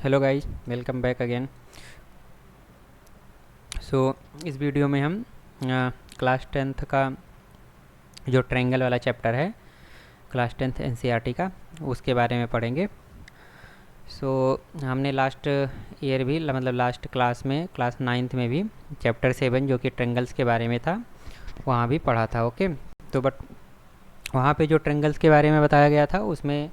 Hello guys, welcome back again. So इस video में हम क्लास टेंथ का जो ट्रायंगल वाला चैप्टर है, क्लास टेंथ एनसीईआरटी का, उसके बारे में पढ़ेंगे। हमने लास्ट ईयर भी मतलब लास्ट क्लास में क्लास नाइन्थ में भी चैप्टर 7 जो कि ट्रायंगल्स के बारे में था, वहाँ भी पढ़ा था। ओके, तो बट वहाँ पे जो ट्रायंगल्स के बारे में बताया गया था उसमें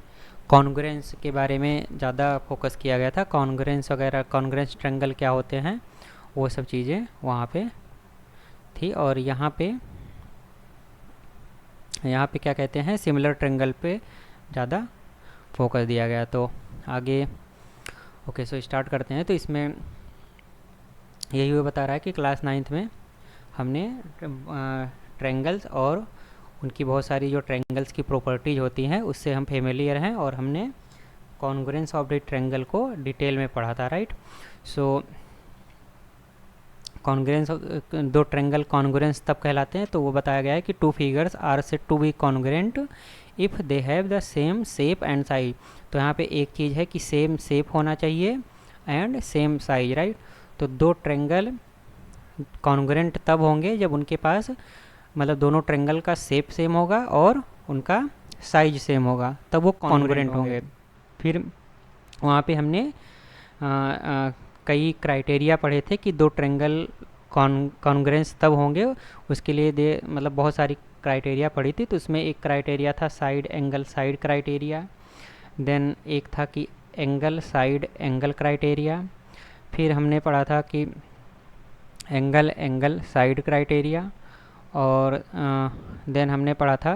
कॉन्ग्रुएंस के बारे में ज़्यादा फोकस किया गया था। कॉन्ग्रुएंस वगैरह, कॉन्ग्रुएंस ट्रायंगल क्या होते हैं, वो सब चीज़ें वहाँ पे थी। और यहाँ पे क्या कहते हैं, सिमिलर ट्रायंगल पे ज़्यादा फोकस दिया गया। तो आगे ओके, सो स्टार्ट करते हैं। तो इसमें यही वो बता रहा है कि क्लास नाइन्थ में हमने ट्रायंगल्स और उनकी बहुत सारी जो ट्रायंगल्स की प्रॉपर्टीज़ होती हैं उससे हम फेमिलियर हैं, और हमने कॉन्ग्रुएंस ऑफ द ट्रायंगल को डिटेल में पढ़ा था, राइट। सो कॉन्ग्रुएंस, दो ट्रायंगल कॉन्ग्रुएंस तब कहलाते हैं, तो वो बताया गया है कि two figures are said to be congruent if they have the same shape and size. तो यहाँ पे एक चीज़ है कि सेम शेप होना चाहिए एंड सेम साइज, राइट। तो दो ट्रायंगल कॉन्ग्रुएंट तब होंगे जब उनके पास मतलब दोनों ट्रायंगल का शेप सेम होगा और उनका साइज सेम होगा, तब वो कॉन्ग्रुएंट होंगे। फिर वहाँ पे हमने कई क्राइटेरिया पढ़े थे कि दो ट्रायंगल कॉन्ग्रुएंस तब होंगे, उसके लिए दे मतलब बहुत सारी क्राइटेरिया पढ़ी थी। तो उसमें एक क्राइटेरिया था side angle side criteria, then एक था कि एंगल साइड एंगल क्राइटेरिया, फिर हमने पढ़ा था कि एंगल एंगल साइड क्राइटेरिया, और देन हमने पढ़ा था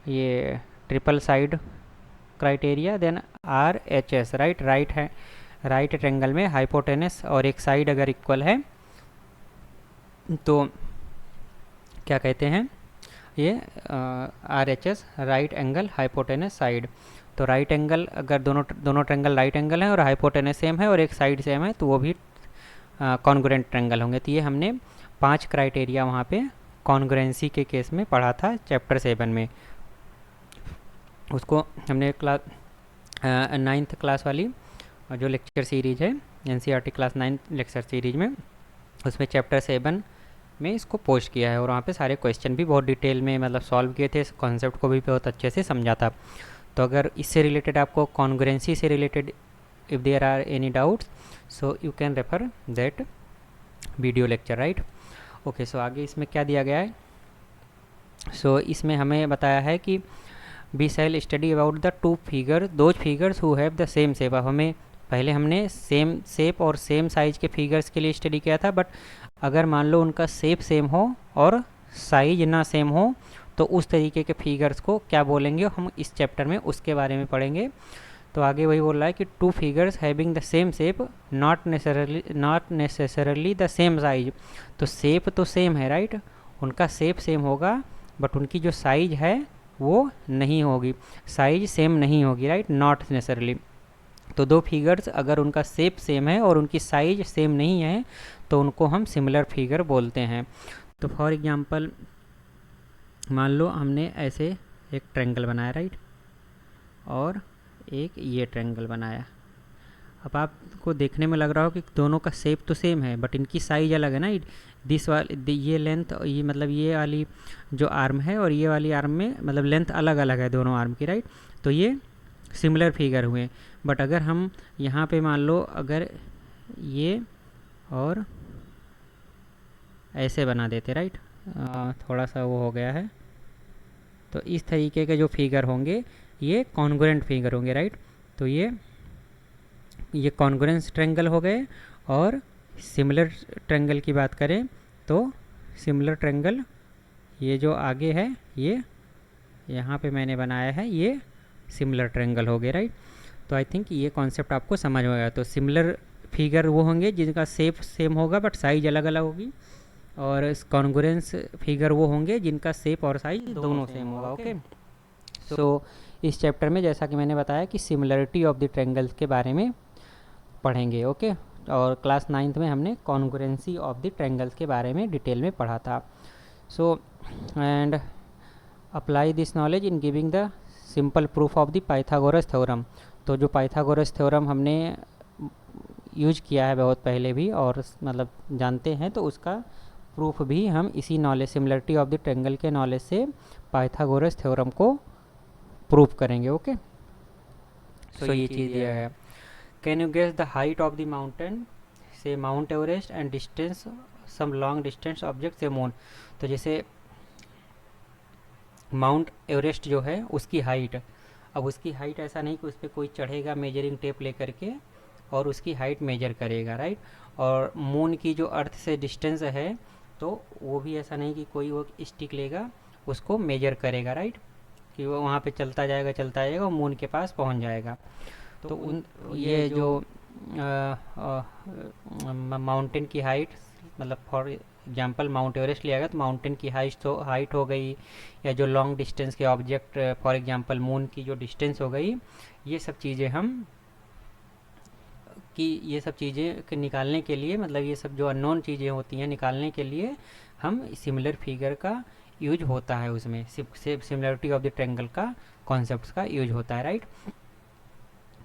ये triple side criteria, then RHS, right है। राइट ट्रायंगल में हाइपोटेनस और एक साइड अगर इक्वल है तो क्या कहते हैं, ये RHS, right angle hypotenuse side. तो राइट एंगल अगर दोनों ट्रायंगल राइट एंगल हैं और हाइपोटेनस सेम है और एक साइड सेम है तो वो भी कॉन्ग्रुएंट ट्रायंगल होंगे। तो ये हमने 5 क्राइटेरिया वहाँ पे कॉन्ग्रुएंसी के केस में पढ़ा था चैप्टर 7 में। उसको हमने क्लास नाइन्थ क्लास वाली जो लेक्चर सीरीज़ है एनसीईआरटी क्लास 9 लेक्चर सीरीज में, उसमें चैप्टर 7 में इसको पोस्ट किया है, और वहाँ पे सारे क्वेश्चन भी बहुत डिटेल में मतलब सॉल्व किए थे, कॉन्सेप्ट को भी बहुत अच्छे से समझा था। तो अगर इससे रिलेटेड आपको कॉन्ग्रुएंसी से related if there are any doubts so you can refer that video lecture, right. Okay, so आगे इसमें क्या दिया गया है। सो इसमें हमें बताया है कि we shall study about the two figure those figures who have the same shape. अब हमें पहले हमने सेम शेप और सेम साइज के फिगर्स के लिए स्टडी किया था, बट अगर मान लो उनका शेप सेम हो और साइज ना सेम हो तो उस तरीके के फिगर्स को क्या बोलेंगे, हम इस चैप्टर में उसके बारे में पढ़ेंगे। तो आगे वही बोल रहा है कि two figures having the same shape not necessarily the same size. तो शेप तो सेम है, राइट, उनका शेप सेम होगा बट उनकी जो साइज है वो नहीं होगी, साइज सेम नहीं होगी, राइट, नॉट नेसेसरली। तो दो फिगर्स अगर उनका शेप सेम है और उनकी साइज सेम नहीं है तो उनको हम सिमिलर फिगर बोलते हैं। तो फॉर एग्जांपल मान लो हमने ऐसे एक ट्रायंगल बनाया, राइट, और एक ये ट्रायंगल बनाया। अब आपको देखने में लग रहा हो कि दोनों का शेप तो सेम है बट इनकी साइज अलग है ना। ये लेंथ, ये मतलब ये वाली जो आर्म है और ये वाली आर्म में मतलब लेंथ अलग अलग है दोनों आर्म की, राइट। तो ये सिमिलर फिगर हुए। बट अगर हम यहाँ पे मान लो अगर ये और ऐसे बना देते, राइट, थोड़ा सा वो हो गया है, तो इस तरीके के जो फिगर होंगे ये कॉन्ग्रुएंट फिगर होंगे, राइट। तो ये कॉन्ग्रुएंस ट्रायंगल हो गए। और सिमिलर ट्रायंगल की बात करें तो सिमिलर ट्रायंगल ये जो आगे है, ये यहाँ पे मैंने बनाया है, ये सिमिलर ट्रायंगल हो गए, राइट। तो आई थिंक ये कॉन्सेप्ट आपको समझ में आया। तो सिमिलर फिगर वो होंगे जिनका शेप सेम होगा बट साइज अलग अलग होगी, और कॉन्ग्रुएंस फिगर वो होंगे जिनका शेप और साइज दोनों सेम होगा। ओके, सो इस चैप्टर में जैसा कि मैंने बताया कि सिमिलरिटी ऑफ द ट्रायंगल्स के बारे में पढ़ेंगे। ओके, और क्लास नाइन्थ में हमने कॉन्ग्रुएंसी ऑफ द ट्रायंगल्स के बारे में डिटेल में पढ़ा था। So and apply this knowledge in giving the simple proof of the Pythagoras theorem. तो जो पाइथागोरस थ्योरम हमने यूज किया है बहुत पहले भी और मतलब जानते हैं, तो उसका प्रूफ भी हम इसी knowledge similarity of the triangle के नॉलेज से पाइथागोरस थ्योरम को प्रूफ करेंगे। ओके, सो ये चीज़ दिया है। Can you guess the height of the mountain से Mount Everest and distance some long distance object से मून। तो जैसे माउंट एवरेस्ट जो है उसकी हाइट, अब उसकी हाइट ऐसा नहीं कि उस पर कोई चढ़ेगा मेजरिंग टेप ले करके और उसकी हाइट मेजर करेगा, राइट। और मून की जो अर्थ से डिस्टेंस है तो वो भी ऐसा नहीं कि कोई वो स्टिक लेगा उसको मेजर करेगा, राइट, कि वो वहाँ पे चलता जाएगा और मून के पास पहुँच जाएगा। तो उन ये जो माउंटेन की हाइट, मतलब फॉर एग्जांपल माउंट एवरेस्ट लिया गया तो माउंटेन की हाइट हो गई, या जो लॉन्ग डिस्टेंस के ऑब्जेक्ट फॉर एग्जांपल मून की जो डिस्टेंस हो गई, ये सब चीज़ें निकालने के लिए, मतलब ये सब जो अननोन चीज़ें होती हैं निकालने के लिए हम सिमिलर फिगर का यूज होता है, उसमें सिमिलरिटी ऑफ द ट्रायंगल का कॉन्सेप्ट का यूज होता है, राइट।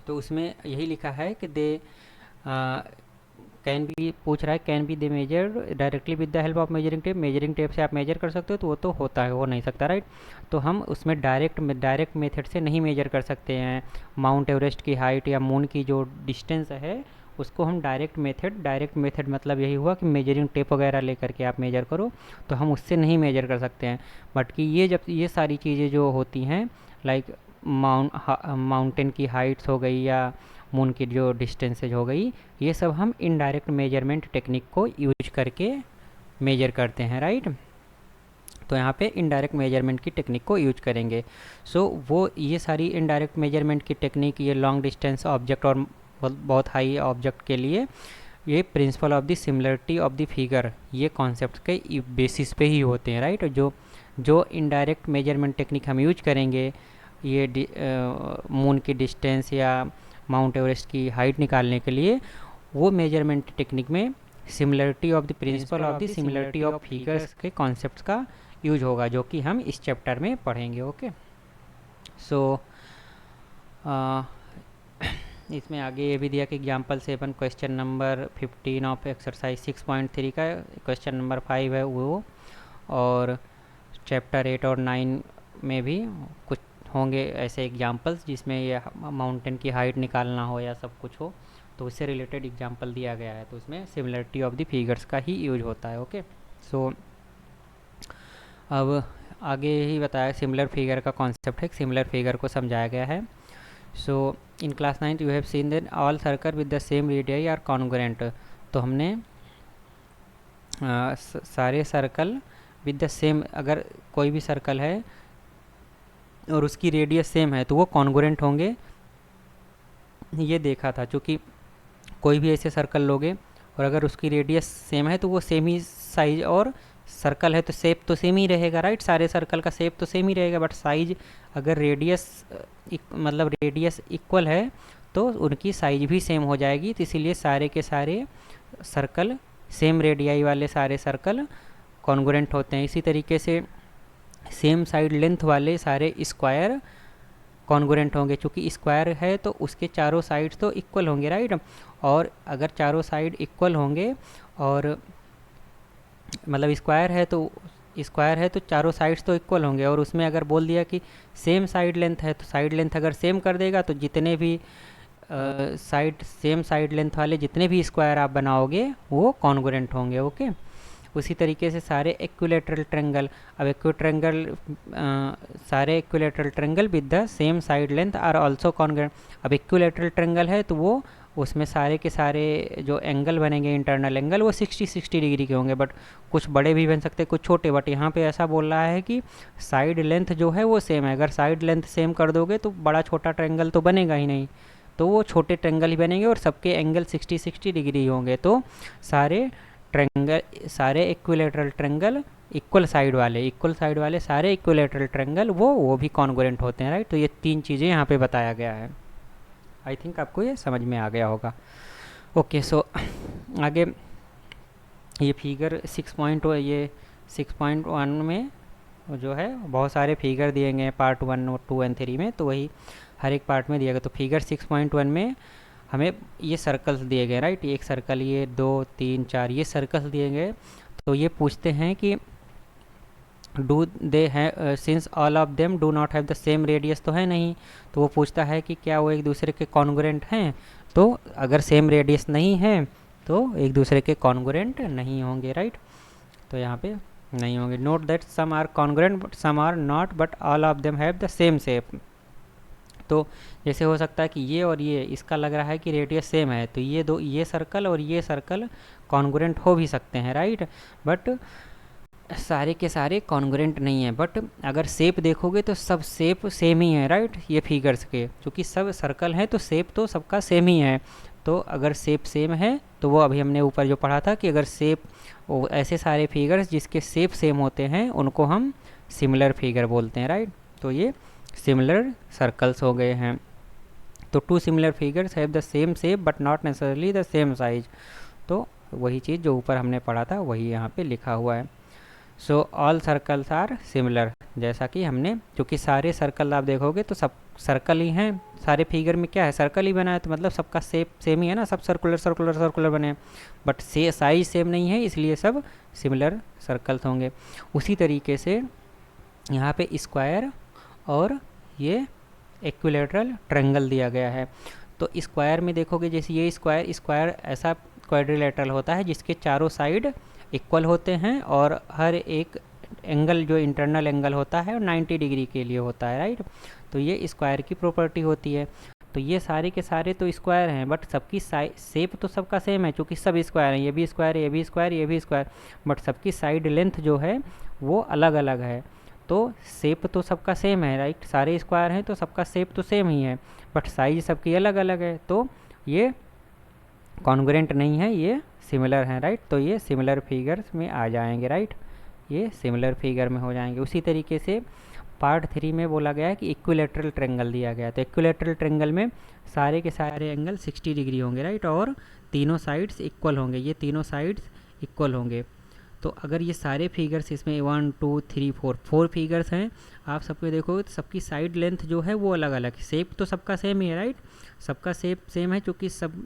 तो उसमें यही लिखा है कि दे कैन बी पूछ रहा है can be they measure directly with the help of measuring tape से आप मेजर कर सकते हो, तो वो तो होता है, हो नहीं सकता, राइट। तो हम उसमें डायरेक्ट मेथड से नहीं मेजर कर सकते हैं माउंट एवरेस्ट की हाइट या मून की जो डिस्टेंस है उसको हम डायरेक्ट मेथड मतलब यही हुआ कि मेजरिंग टेप वगैरह लेकर के आप मेजर करो, तो हम उससे नहीं मेजर कर सकते हैं। बट कि ये सारी चीज़ें जो होती हैं लाइक माउंटेन की हाइट्स हो गई या मून की जो डिस्टेंसेज हो गई, ये सब हम इनडायरेक्ट मेजरमेंट टेक्निक को यूज करके मेजर करते हैं, राइट। तो यहाँ पे इनडायरेक्ट मेजरमेंट की टेक्निक को यूज करेंगे। सो वो ये सारी इनडायरेक्ट मेजरमेंट की टेक्निक, ये लॉन्ग डिस्टेंस ऑब्जेक्ट और बहुत हाई ऑब्जेक्ट के लिए ये principle of the similarity of the figure, ये कॉन्सेप्ट के बेसिस पे ही होते हैं, राइट। जो इनडायरेक्ट मेजरमेंट टेक्निक हम यूज करेंगे ये मून की डिस्टेंस या माउंट एवरेस्ट की हाइट निकालने के लिए, वो मेजरमेंट टेक्निक में similarity of the principle of the similarity of figures के कॉन्सेप्ट्स का यूज होगा, जो कि हम इस चैप्टर में पढ़ेंगे। ओके, सो इसमें आगे ये भी दिया कि example 7 question number 15 of exercise 6.3 का क्वेश्चन नंबर 5 है वो, और चैप्टर 8 और 9 में भी कुछ होंगे ऐसे एग्जाम्पल्स जिसमें ये माउंटेन की हाइट निकालना हो या सब कुछ हो, तो उससे रिलेटेड एग्जाम्पल दिया गया है, तो उसमें सिमिलरिटी ऑफ द फिगर्स का ही यूज होता है। ओके, सो अब आगे ही बताया सिमिलर फिगर का कॉन्सेप्ट है, सिमिलर फिगर को समझाया गया है। So in class 9 you have seen that all circle with the same radius are congruent. तो हमने सारे सर्कल विद द सेम, अगर कोई भी सर्कल है और उसकी रेडियस सेम है तो वो कॉन्ग्रुएंट होंगे, ये देखा था। चूँकि कोई भी ऐसे सर्कल लोगे और अगर उसकी रेडियस सेम है तो वो सेम ही साइज, और सर्कल है तो शेप तो सेम ही रहेगा, राइट। सारे सर्कल का शेप तो सेम ही रहेगा, बट साइज अगर मतलब रेडियस इक्वल है तो उनकी साइज भी सेम हो जाएगी। तो इसीलिए सारे के सारे सर्कल, सेम रेडियाई वाले सारे सर्कल कॉन्ग्रुएंट होते हैं। इसी तरीके से सेम साइड लेंथ वाले सारे स्क्वायर कॉन्ग्रुएंट होंगे, चूँकि स्क्वायर है तो उसके चारों साइड्स तो इक्वल होंगे, राइट। और अगर चारों साइड इक्वल होंगे, और मतलब स्क्वायर है तो चारों साइड्स तो इक्वल होंगे, और उसमें अगर बोल दिया कि सेम साइड लेंथ है तो साइड लेंथ अगर सेम कर देगा तो जितने भी सेम साइड लेंथ वाले जितने भी स्क्वायर आप बनाओगे वो कॉन्ग्रुएंट होंगे। ओके, उसी तरीके से सारे इक्विलैटरल ट्रायंगल, सारे equilateral triangle with the same side length are also congruent. अब इक्विलैटरल ट्रायंगल है तो वो उसमें सारे के सारे जो एंगल बनेंगे इंटरनल एंगल वो 60 डिग्री के होंगे, बट कुछ बड़े भी बन सकते हैं कुछ छोटे। बट यहाँ पे ऐसा बोल रहा है कि साइड लेंथ जो है वो सेम है। अगर साइड लेंथ सेम कर दोगे तो बड़ा छोटा ट्रायंगल तो बनेगा ही नहीं, तो वो छोटे ट्रायंगल ही बनेंगे और सबके एंगल 60 डिग्री होंगे। तो सारे इक्विलैटरल ट्रायंगल इक्वल साइड वाले सारे इक्विलैटरल ट्रायंगल वो भी कॉन्ग्रुएंट होते हैं, राइट। तो ये तीन चीज़ें यहाँ पे बताया गया है। आई थिंक आपको ये समझ में आ गया होगा। ओके, सो आगे ये फिगर 6.1 में जो है बहुत सारे फिगर दिए गए हैं पार्ट 1 और 2 एंड 3 में, तो वही हर एक पार्ट में दिया गया। तो फिगर 6.1 में हमें ये सर्कल्स दिए गए, राइट, एक सर्कल, ये 2 3 4 ये सर्कल्स दिए गए। तो ये पूछते हैं कि डू दे है, since all of them do not have the same radius, तो है नहीं, तो वो पूछता है कि क्या वो एक दूसरे के कॉन्ग्रुएंट हैं। तो अगर सेम रेडियस नहीं है तो एक दूसरे के कॉन्ग्रुएंट नहीं होंगे, राइट, तो यहाँ पे नहीं होंगे। Note that some are congruent but some are not but all of them have the same shape. तो जैसे हो सकता है कि ये और ये, इसका लग रहा है कि रेडियस सेम है, तो ये सर्कल और ये सर्कल कॉन्ग्रुएंट हो भी सकते हैं, राइट, बट सारे के सारे कॉन्ग्रुएंट नहीं है। बट अगर शेप देखोगे तो सब शेप सेम ही है, राइट, ये फिगर्स के, क्योंकि सब सर्कल हैं तो शेप तो सबका सेम ही है। तो अगर शेप सेम है तो वो अभी हमने ऊपर जो पढ़ा था कि अगर शेप, ऐसे सारे फिगर्स जिसके शेप सेम होते हैं उनको हम सिमिलर फिगर बोलते हैं, राइट। तो ये सिमिलर सर्कल्स हो गए हैं। तो two similar figures have the same shape but not necessarily the same size. तो वही चीज़ जो ऊपर हमने पढ़ा था वही यहाँ पे लिखा हुआ है। So all circles are similar, जैसा कि हमने, क्योंकि सारे सर्कल आप देखोगे तो सब सर्कल ही हैं, सारे फिगर में क्या है, सर्कल ही बना है, तो मतलब सबका शेप सेम ही है ना, सब सर्कुलर सर्कुलर सर्कुलर बने हैं, बट साइज सेम नहीं है, इसलिए सब सिमिलर सर्कल्स होंगे। उसी तरीके से यहाँ पे स्क्वायर और ये इक्विलैटरल ट्रायंगल दिया गया है। तो स्क्वायर में देखोगे, जैसे ये स्क्वायर ऐसा क्वाड्रिलेटरल होता है जिसके चारों साइड इक्वल होते हैं और हर एक एंगल जो इंटरनल एंगल होता है 90 डिग्री के लिए होता है, राइट। तो ये स्क्वायर की प्रॉपर्टी होती है। तो ये सारे के सारे तो स्क्वायर हैं, बट सबकी शेप तो सबका सेम है, क्योंकि सब स्क्वायर हैं, ये भी स्क्वायर, ये भी स्क्वायर, ये भी स्क्वायर, बट सबकी साइड लेंथ जो है वो अलग अलग है। तो शेप तो सबका सेम है, राइट, सारे स्क्वायर हैं तो सबका शेप तो सेम ही है, बट साइज सबकी अलग अलग है। तो ये कॉन्ग्रुएंट नहीं है, ये सिमिलर हैं, राइट। तो ये सिमिलर फिगर्स में आ जाएंगे, राइट, ये सिमिलर फिगर में हो जाएंगे। उसी तरीके से पार्ट 3 में बोला गया है कि इक्विलैटरल ट्रायंगल दिया गया है। तो इक्विलैटरल ट्रायंगल में सारे के सारे एंगल 60 डिग्री होंगे, राइट, और तीनों साइड्स इक्वल होंगे, ये तीनों साइड्स इक्वल होंगे। तो अगर ये सारे फिगर्स इसमें 1 2 3 4 फिगर्स हैं, आप सबको देखोगे तो सबकी साइड लेंथ जो है वो अलग अलग, शेप तो सबका सेम ही है, राइट, सबका शेप सेम है, क्योंकि सब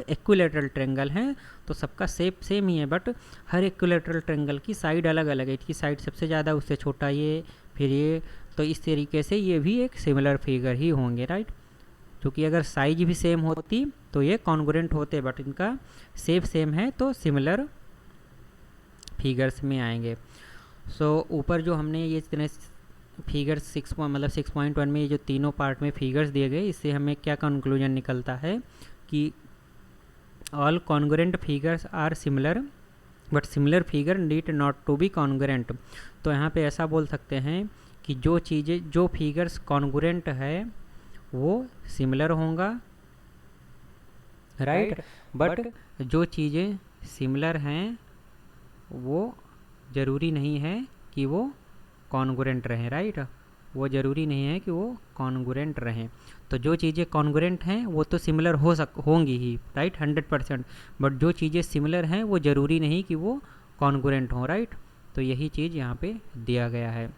इक्विलैटरल ट्रायंगल हैं तो सबका शेप सेम ही है, बट हर इक्विलैटरल ट्रायंगल की साइड अलग अलग है, इसकी साइड सबसे ज़्यादा, उससे छोटा ये, फिर ये। तो इस तरीके से ये भी एक सिमिलर फिगर ही होंगे, राइट, क्योंकि अगर साइज भी सेम होती तो ये कॉन्ग्रुएंट होते, बट इनका शेप सेम है तो सिमिलर फिगर्स में आएंगे। सो ऊपर जो हमने ये इतने फिगर्स 6.1 में ये जो तीनों पार्ट में फिगर्स दिए गए, इससे हमें क्या कंक्लूजन निकलता है कि all congruent figures are similar but similar figure need not to be congruent. तो यहाँ पे ऐसा बोल सकते हैं कि जो चीज़ें, जो फिगर्स कॉन्ग्रुएंट है वो सिमिलर होगा, राइट, बट जो चीज़ें सिमिलर हैं वो ज़रूरी नहीं है कि वो कॉन्ग्रुएंट रहें, राइट, वो ज़रूरी नहीं है कि वो कॉन्ग्रुएंट रहें। तो जो चीज़ें कॉन्ग्रुएंट हैं वो तो सिमिलर होंगी ही, राइट, 100%, बट जो चीज़ें सिमिलर हैं वो ज़रूरी नहीं कि वो कॉन्ग्रुएंट हों, राइट। तो यही चीज़ यहाँ पे दिया गया है।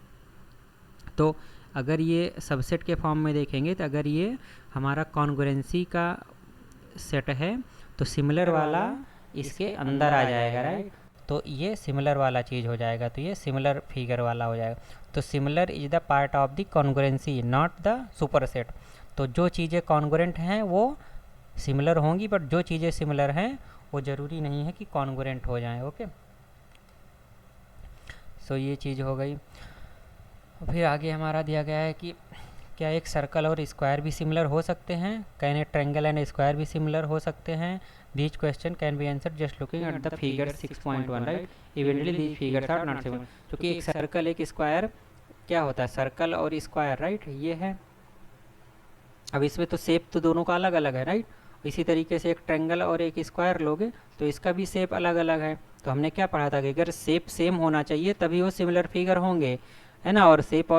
तो अगर ये सबसेट के फॉर्म में देखेंगे तो अगर ये हमारा कॉन्ग्रुएंसी का सेट है तो सिमिलर वाला इसके अंदर आ जाएगा, राइट, तो ये सिमिलर वाला चीज़ हो जाएगा, तो ये सिमिलर फिगर वाला हो जाएगा। तो similar is the part of the congruency not the superset. तो जो चीज़ें कॉन्ग्रुएंट हैं वो सिमिलर होंगी, बट जो चीज़ें सिमिलर हैं वो ज़रूरी नहीं है कि कॉन्ग्रुएंट हो जाएं, ओके। सो ये चीज़ हो गई। फिर आगे हमारा दिया गया है कि क्या एक सर्कल और स्क्वायर भी सिमिलर हो सकते हैं, can a triangle and square भी सिमिलर हो सकते हैं। These question can be answered just looking at the figure 6.1, right? Eventually these figures are not similar. क्योंकि एक सर्कल एक स्क्वायर क्या होता है, सर्कल और स्क्वायर, राइट, ये है। अब इसमें तो शेप तो दोनों का अलग अलग है, राइट। इसी तरीके से एक ट्रायंगल और एक स्क्वायर लोगे तो इसका भी शेप अलग अलग है। तो हमने क्या पढ़ा था कि अगर शेप सेम होना चाहिए तभी वो सिमिलर फिगर होंगे, है ना, और शेप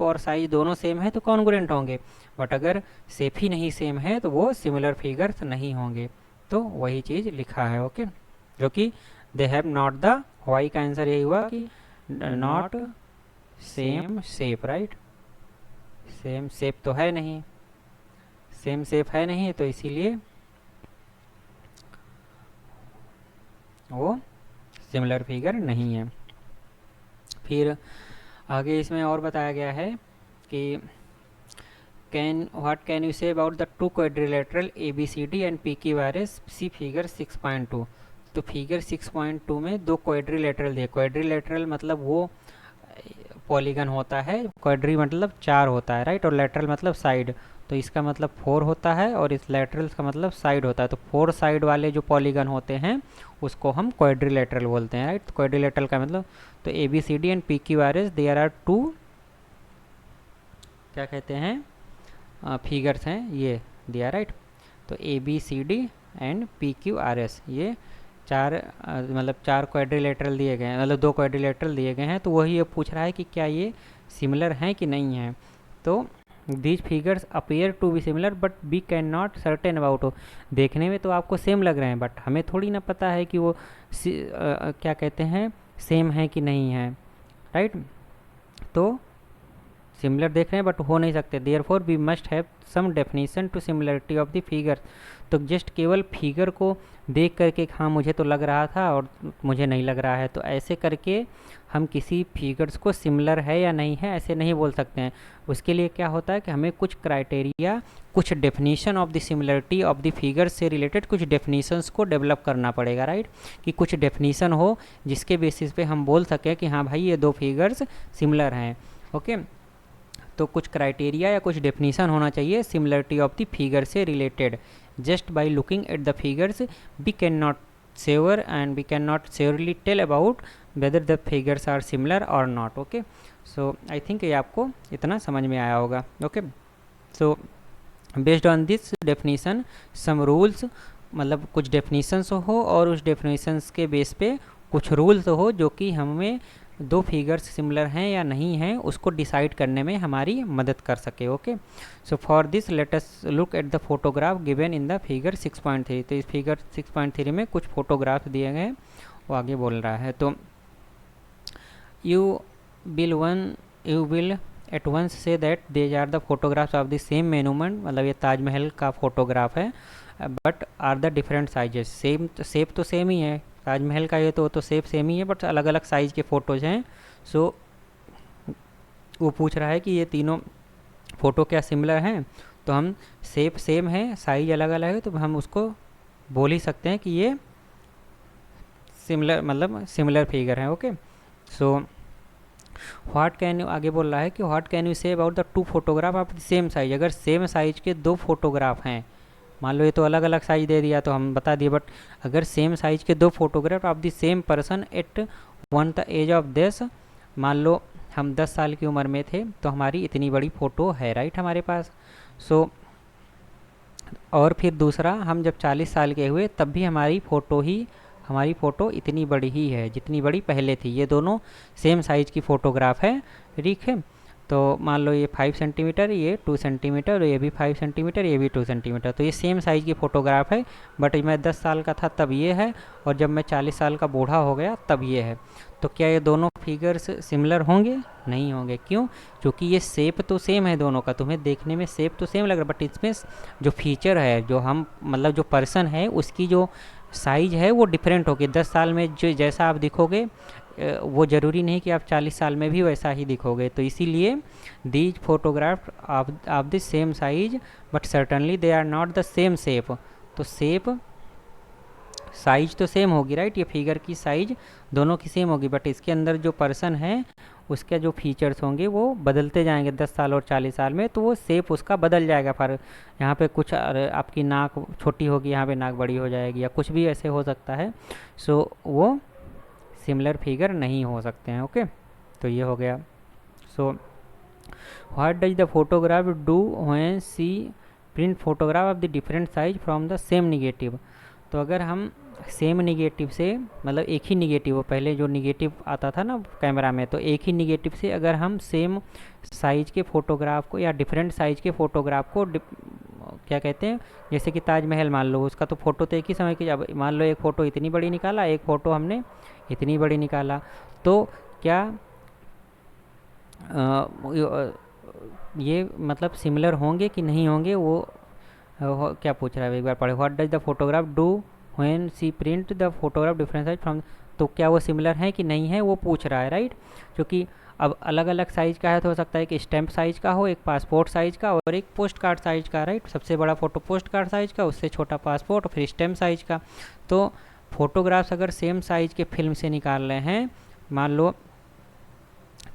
और साइज दोनों सेम है तो कॉन्ग्रुएंट होंगे, बट अगर शेप ही नहीं सेम है तो वो सिमिलर फिगर्स नहीं होंगे। तो वही चीज़ लिखा है, ओके, जो कि they have not the, why का आंसर यही हुआ कि not same shape, right, same shape तो है नहीं, सेम शेप है नहीं, तो इसीलिए वो सिमिलर फिगर नहीं है। फिर आगे इसमें और बताया गया है कि what can you say about the two quadrilateral ABCD and PQRS see figure 6.2। तो फिगर 6.2 में दो क्वाड्रिलेटरल दिए। क्वाड्रिलेटरल मतलब वो पॉलीगन होता है, क्वाड्री मतलब 4 होता है, राइट, और लेटरल मतलब साइड, तो इसका मतलब 4 होता है और इस लेटरल का मतलब साइड होता है। तो 4 साइड वाले जो पॉलीगन होते हैं उसको हम क्वाड्रिलेटरल बोलते हैं, राइट। तो क्वाड्रिलेटरल का मतलब, तो ABCD and PQRS there are two, क्या कहते हैं, फिगर्स हैं ये दिया, राइट। तो ABCD एंड PQRS ये चार मतलब 4 क्वाड्रिलेटरल दिए गए हैं, मतलब 2 क्वाड्रिलेटरल दिए गए हैं। तो वही ये पूछ रहा है कि क्या ये सिमिलर हैं कि नहीं हैं। तो these figures appear to be similar but we can not certain about. देखने में तो आपको सेम लग रहे हैं, बट हमें थोड़ी ना पता है कि वो क्या कहते हैं, सेम है कि नहीं है, राइट। तो सिमिलर देख रहे हैं बट हो नहीं सकते। Therefore we must have some definition to similarity of the figure. तो जस्ट केवल फिगर को देख करके हाँ मुझे तो लग रहा था और मुझे नहीं लग रहा है, तो ऐसे करके हम किसी फिगर्स को सिमिलर है या नहीं है ऐसे नहीं बोल सकते हैं। उसके लिए क्या होता है कि हमें कुछ क्राइटेरिया, कुछ definition of the similarity of the figures से रिलेटेड कुछ डेफिनेशंस को डेवलप करना पड़ेगा, राइट। कि कुछ डेफिनेशन हो जिसके बेसिस पे हम बोल सकें कि हाँ भाई ये दो फिगर्स सिमिलर हैं, ओके। तो कुछ क्राइटेरिया या कुछ डेफिनेशन होना चाहिए सिमिलरिटी ऑफ द फिगर से related. Just by looking at the figures we can not sure and we can not surely tell about whether the figures are similar और not, okay. So I think ये आपको इतना समझ में आया होगा, okay. So based on this definition some rules, मतलब कुछ डेफिनेशंस हो और उस डेफिनेशंस के बेस पे कुछ रूल्स हो जो कि हमें दो फिगर्स सिमिलर हैं या नहीं हैं उसको डिसाइड करने में हमारी मदद कर सके, okay. So for this let us look at the photograph given in the figure 6.3। तो इस फिगर 6.3 में कुछ फोटोग्राफ दिए गए, वो आगे बोल रहा है। तो you will at once say that these are the photographs of the same monument, मतलब ये ताजमहल का फोटोग्राफ है, but are the different sizes. Same shape तो सेम ही है ताजमहल का, ये तो शेप सेम ही है बट अलग अलग साइज़ के फ़ोटोज़ हैं। सो वो पूछ रहा है कि ये तीनों फ़ोटो क्या सिमिलर हैं। तो हम शेप सेम है, साइज़ अलग अलग है, तो हम उसको बोल ही सकते हैं कि ये सिमिलर, मतलब सिमिलर फिगर है, okay. So what can you, आगे बोल रहा है कि what can you say about the to photograph of the same size. अगर सेम साइज के दो फोटोग्राफ हैं, मान लो ये तो अलग अलग साइज दे दिया तो हम बता दिए, बट अगर सेम साइज के दो photograph of the same person at one the age of this, मान लो हम 10 साल की उम्र में थे तो हमारी इतनी बड़ी फ़ोटो है, राइट, हमारे पास। सो और फिर दूसरा, हम जब 40 साल के हुए तब भी हमारी फ़ोटो इतनी बड़ी ही है जितनी बड़ी पहले थी। ये दोनों सेम साइज़ की फ़ोटोग्राफ है, ठीक है। तो मान लो ये 5 सेंटीमीटर, ये 2 सेंटीमीटर, ये भी 5 सेंटीमीटर, ये भी 2 सेंटीमीटर, तो ये सेम साइज़ की फ़ोटोग्राफ है। बट मैं 10 साल का था तब ये है और जब मैं 40 साल का बूढ़ा हो गया तब ये है। तो क्या ये दोनों फिगर्स सिमिलर होंगे? नहीं होंगे। क्यों? क्योंकि ये शेप तो सेम है दोनों का, तुम्हें देखने में शेप तो सेम लग रहा है, बट इसमें जो फीचर है, जो हम मतलब जो पर्सन है उसकी जो साइज़ है वो डिफरेंट होगी। 10 साल में जो जैसा आप दिखोगे वो ज़रूरी नहीं कि आप 40 साल में भी वैसा ही दिखोगे। तो इसीलिए these photograph of the same size but certainly they are not the same shape. तो शेप साइज तो सेम होगी, राइट, ये फिगर की साइज दोनों की सेम होगी, बट इसके अंदर जो पर्सन है उसके जो फीचर्स होंगे वो बदलते जाएंगे 10 साल और 40 साल में, तो वो शेप उसका बदल जाएगा। पर यहाँ पे कुछ आपकी नाक छोटी होगी, यहाँ पे नाक बड़ी हो जाएगी, या कुछ भी ऐसे हो सकता है। सो वो सिमिलर फिगर नहीं हो सकते हैं, ओके। तो ये हो गया। So what does the photograph do when see print photograph of the different size from the same negative. तो अगर हम सेम निगेटिव से, मतलब एक ही निगेटिव हो, पहले जो निगेटिव आता था ना कैमरा में, तो एक ही निगेटिव से अगर हम सेम साइज के फ़ोटोग्राफ को या डिफरेंट साइज के फ़ोटोग्राफ को क्या कहते हैं, जैसे कि ताजमहल मान लो, उसका तो फ़ोटो तो एक ही समय की, अब मान लो एक फ़ोटो इतनी बड़ी निकाला, एक फ़ोटो हमने इतनी बड़ी निकाला, तो क्या ये मतलब सिमिलर होंगे कि नहीं होंगे, वो क्या पूछ रहा है एक बार पढ़े। What does the photograph do when see print the photograph different size from. तो क्या वो सिमिलर है कि नहीं है वो पूछ रहा है, राइट। क्योंकि अब अलग अलग साइज़ का है तो हो सकता है कि स्टैम्प साइज़ का हो, एक पासपोर्ट साइज़ का और एक पोस्ट कार्ड साइज़ का, राइट। सबसे बड़ा फ़ोटो पोस्ट कार्ड साइज़ का, उससे छोटा पासपोर्ट और फिर स्टैम्प साइज़ का। तो फोटोग्राफ्स अगर सेम साइज़ के फिल्म से निकाल रहे हैं, मान लो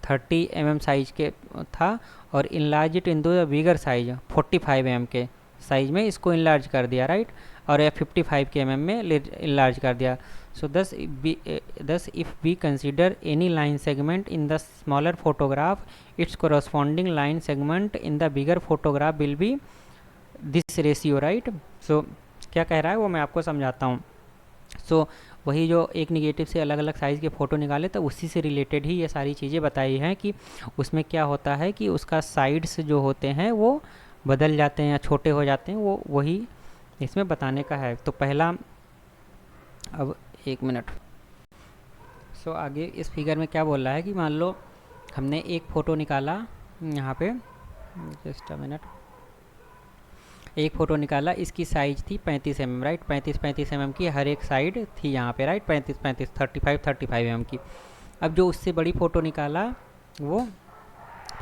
30 mm साइज के था और enlarge it into the bigger size 45 mm के साइज में इसको इनलार्ज कर दिया, राइट। और या 55 के mm में इनलार्ज कर दिया। So this if we consider any line segment in the smaller photograph, its corresponding line segment in the bigger photograph will be this ratio, right. So क्या कह रहा है वो मैं आपको समझाता हूँ। सो वही जो एक निगेटिव से अलग अलग साइज़ के फ़ोटो निकाले तो उसी से रिलेटेड ही ये सारी चीज़ें बताई हैं कि उसमें क्या होता है कि उसका साइड्स जो होते हैं वो बदल जाते हैं या छोटे हो जाते हैं, वो वही इसमें बताने का है। तो पहला, अब 1 मिनट। सो आगे इस फिगर में क्या बोल रहा है कि मान लो हमने एक फ़ोटो निकाला यहाँ पे, जस्ट अ मिनट, एक फ़ोटो निकाला, इसकी साइज़ थी 35 mm, राइट। 35 mm की हर एक साइड थी यहाँ पे, राइट। 35 mm की। अब जो उससे बड़ी फ़ोटो निकाला वो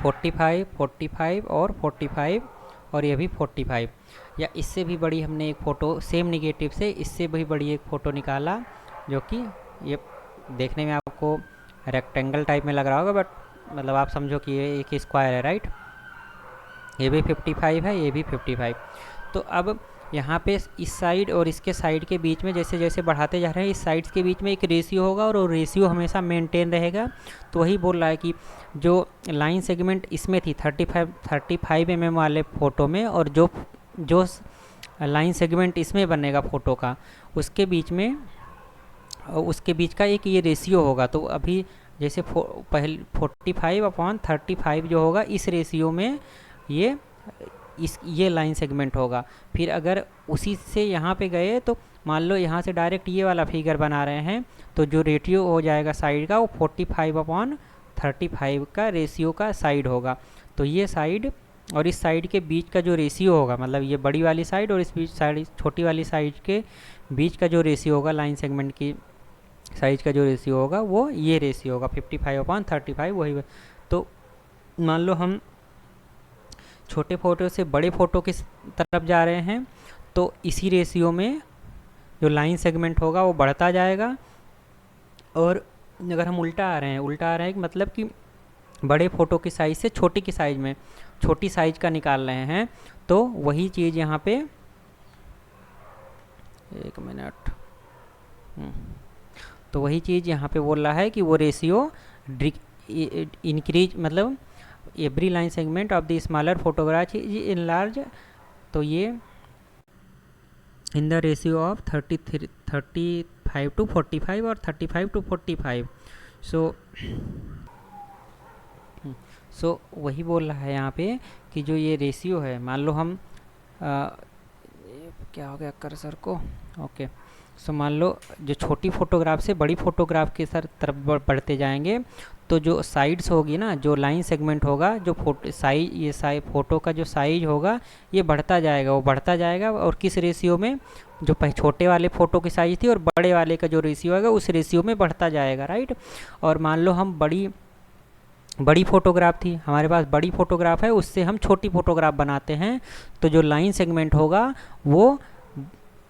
45 और 45 और ये भी 45, या इससे भी बड़ी हमने एक फ़ोटो सेम निगेटिव से इससे भी बड़ी एक फ़ोटो निकाला जो कि ये देखने में आपको रेक्टेंगल टाइप में लग रहा होगा, बट मतलब आप समझो कि ये एक स्क्वायर है, राइट। ये भी 55 है, ये भी 55। तो अब यहाँ पे इस साइड और इसके साइड के बीच में जैसे जैसे बढ़ाते जा रहे हैं, इस साइड्स के बीच में एक रेशियो होगा और वो रेशियो हमेशा मेंटेन रहेगा। तो वही बोल रहा है कि जो लाइन सेगमेंट इसमें थी 35 mm वाले फ़ोटो में, और जो जो लाइन सेगमेंट इसमें बनेगा फ़ोटो का, उसके बीच का एक ये रेशियो होगा। तो अभी जैसे पहले 45/35 जो होगा, इस रेशियो में ये लाइन सेगमेंट होगा। फिर अगर उसी से यहाँ पे गए तो मान लो यहाँ से डायरेक्ट ये वाला फिगर बना रहे हैं, तो जो रेशियो हो जाएगा साइड का वो 45/35 का रेशियो का साइड होगा। तो ये साइड और इस साइड के बीच का जो रेशियो होगा, मतलब ये बड़ी वाली साइड और इस बीच साइड छोटी वाली साइड के बीच का जो रेशियो होगा, लाइन सेगमेंट की साइज का जो रेशियो होगा वो ये रेशियो होगा 55/35, वही। तो मान लो हम छोटे फ़ोटो से बड़े फ़ोटो की तरफ जा रहे हैं तो इसी रेशियो में जो लाइन सेगमेंट होगा वो बढ़ता जाएगा। और अगर हम उल्टा आ रहे हैं मतलब कि बड़े फ़ोटो की साइज़ से छोटी की साइज़ में छोटी साइज़ का निकाल रहे हैं, तो वही चीज़ यहाँ पे 1 मिनट, तो वही चीज़ यहाँ पे बोल रहा है कि वो रेशियो इंक्रीज, मतलब every line segment of the smaller photograph is enlarge. तो ये इन द रेशियो ऑफ 35/45 और 35/45। सो वही बोल रहा है यहाँ पे कि जो ये रेशियो है, मान लो हम क्या हो गया कर्सर को, ओके। सो मान लो जो छोटी फ़ोटोग्राफ से बड़ी फ़ोटोग्राफ के तरफ बढ़ते जाएंगे तो जो साइड्स होगी ना, जो लाइन सेगमेंट होगा, जो फ़ोटो का जो साइज होगा ये बढ़ता जाएगा, वो बढ़ता जाएगा। और किस रेशियो में, जो छोटे वाले फ़ोटो की साइज थी और बड़े वाले का जो रेशियो होगा उस रेशियो में बढ़ता जाएगा, राइट। और मान लो हम बड़ी फ़ोटोग्राफ थी हमारे पास, बड़ी फ़ोटोग्राफ है, उससे हम छोटी फ़ोटोग्राफ बनाते हैं, तो जो लाइन सेगमेंट होगा वो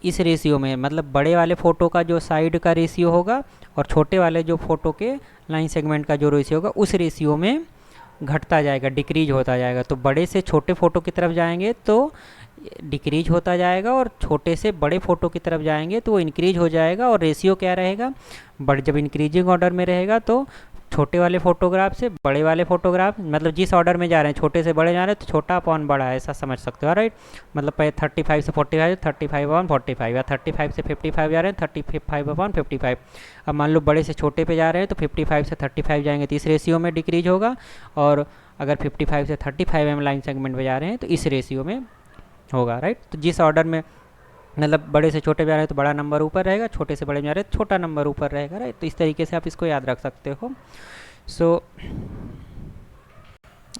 इस रेशियो में, मतलब बड़े वाले फ़ोटो का जो साइड का रेशियो होगा और छोटे वाले जो फ़ोटो के लाइन सेगमेंट का जो रेशियो होगा उस रेशियो में घटता जाएगा, डिक्रीज होता जाएगा। तो बड़े से छोटे फ़ोटो की तरफ जाएंगे तो डिक्रीज होता जाएगा और छोटे से बड़े फ़ोटो की तरफ जाएंगे तो वो इंक्रीज हो जाएगा। और रेशियो क्या रहेगा, जब इंक्रीजिंग ऑर्डर में रहेगा तो छोटे वाले फ़ोटोग्राफ से बड़े वाले फ़ोटोग्राफ, मतलब जिस ऑर्डर में जा रहे हैं, छोटे से बड़े जा रहे हैं तो छोटा अपॉन बड़ा है, ऐसा समझ सकते हो, राइट। मतलब पहले 35 से 45, 35/45, या 35 से 55 जा रहे हैं 35/55। अब मान लो बड़े से छोटे पे जा रहे हैं तो 55 से 35 जाएंगे तो इस रेशियो में डिक्रीज होगा। और अगर 55 से 35 mm लाइन सेगमेंट में जा रहे हैं तो इस रेशियो में होगा, राइट। तो जिस ऑर्डर में, मतलब बड़े से छोटे में जा रहे हैं तो बड़ा नंबर ऊपर रहेगा, छोटे से बड़े में जा रहे हैं तो छोटा नंबर ऊपर रहेगा, राइट। तो इस तरीके से आप इसको याद रख सकते हो। सो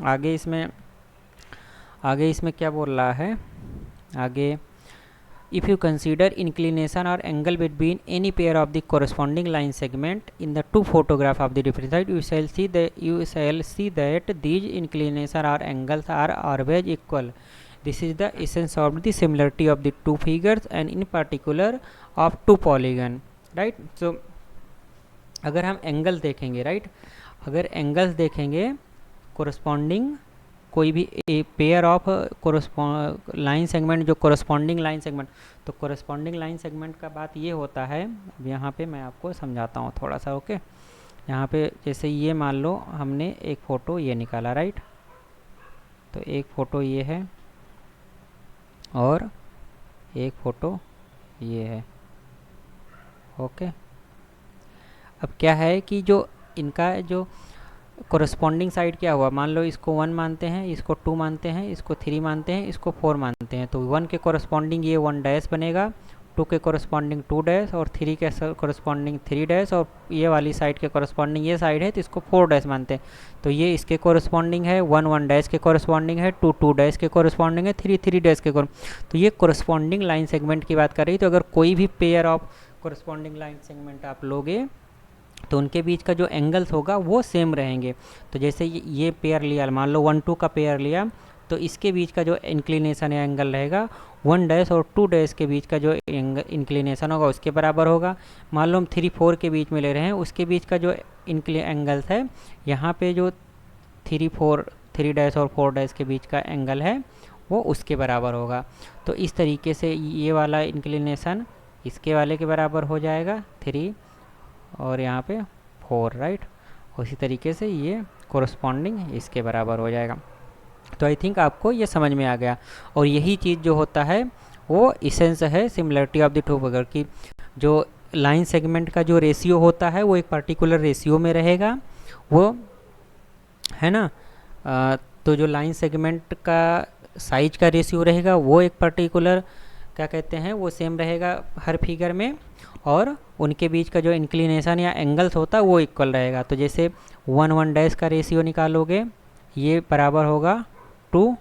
आगे इसमें क्या बोल रहा है, आगे, if you consider inclination or angle between any pair of the corresponding line segment in the two photograph of the different side, you shall see that these inclination or angles are always equal. This is the essence of the similarity of the two figures and in particular of two polygon, right? So अगर हम angle देखेंगे, right, अगर angles देखेंगे corresponding कोई भी pair of line segment, जो corresponding line segment, तो corresponding line segment का बात ये होता है, अब यहाँ पे मैं आपको समझाता हूँ थोड़ा सा, ओके। यहाँ पे जैसे ये मान लो हमने एक फ़ोटो ये निकाला, राइट, तो एक फ़ोटो ये है और एक फ़ोटो ये है, ओके। अब क्या है कि जो इनका जो कोरस्पॉन्डिंग साइड क्या हुआ, मान लो इसको 1 मानते हैं, इसको 2 मानते हैं, इसको 3 मानते हैं, इसको 4 मानते हैं, तो 1 के कोरस्पॉन्डिंग ये 1 डैश बनेगा, 2 के कोरस्पॉन्डिंग 2 डैश और 3 के कोरस्पॉन्डिंग 3 डैश, और ये वाली साइड के कोरस्पॉन्डिंग ये साइड है तो इसको 4 डैश मानते हैं, तो ये इसके कोरस्पॉन्डिंग है, 1 1 डैश के कोरस्पॉन्डिंग है, 2 2 डैश के कोरस्पॉन्डिंग है, 3 3 डैश के तो ये कोरस्पॉन्डिंग लाइन सेगमेंट की बात कर रही। तो अगर कोई भी pair of corresponding line segment आप लोगे तो उनके बीच का जो एंगल्स होगा वो सेम रहेंगे। तो जैसे ये पेयर लिया, मान लो 1 2 का पेयर लिया, तो इसके बीच का जो इंक्लिनेशन या एंगल रहेगा 1 डैश और 2 डैश के बीच का जो इंक्लिनेशन होगा उसके बराबर होगा। मान लो हम 3 4 के बीच में ले रहे हैं, उसके बीच का जो एंगल्स है, यहाँ पे जो 3 डैश और 4 डैश के बीच का एंगल है वो उसके बराबर होगा। तो इस तरीके से ये वाला इंक्लिनेशन इसके वाले के बराबर हो जाएगा 3 और यहाँ पे 4, राइट। उसी तरीके से ये कोरस्पॉन्डिंग इसके बराबर हो जाएगा। तो आई थिंक आपको ये समझ में आ गया, और यही चीज़ जो होता है वो इसेंस है similarity of the two figure की। जो लाइन सेगमेंट का जो रेशियो होता है वो एक पर्टिकुलर रेशियो में रहेगा, वो है ना। तो जो लाइन सेगमेंट का साइज का रेशियो रहेगा वो एक पर्टिकुलर क्या कहते हैं वो सेम रहेगा हर फिगर में, और उनके बीच का जो इंक्लिनेशन या एंगल्स होता है वो इक्वल रहेगा। तो जैसे 1 1 डैश का रेशियो निकालोगे, ये बराबर होगा 2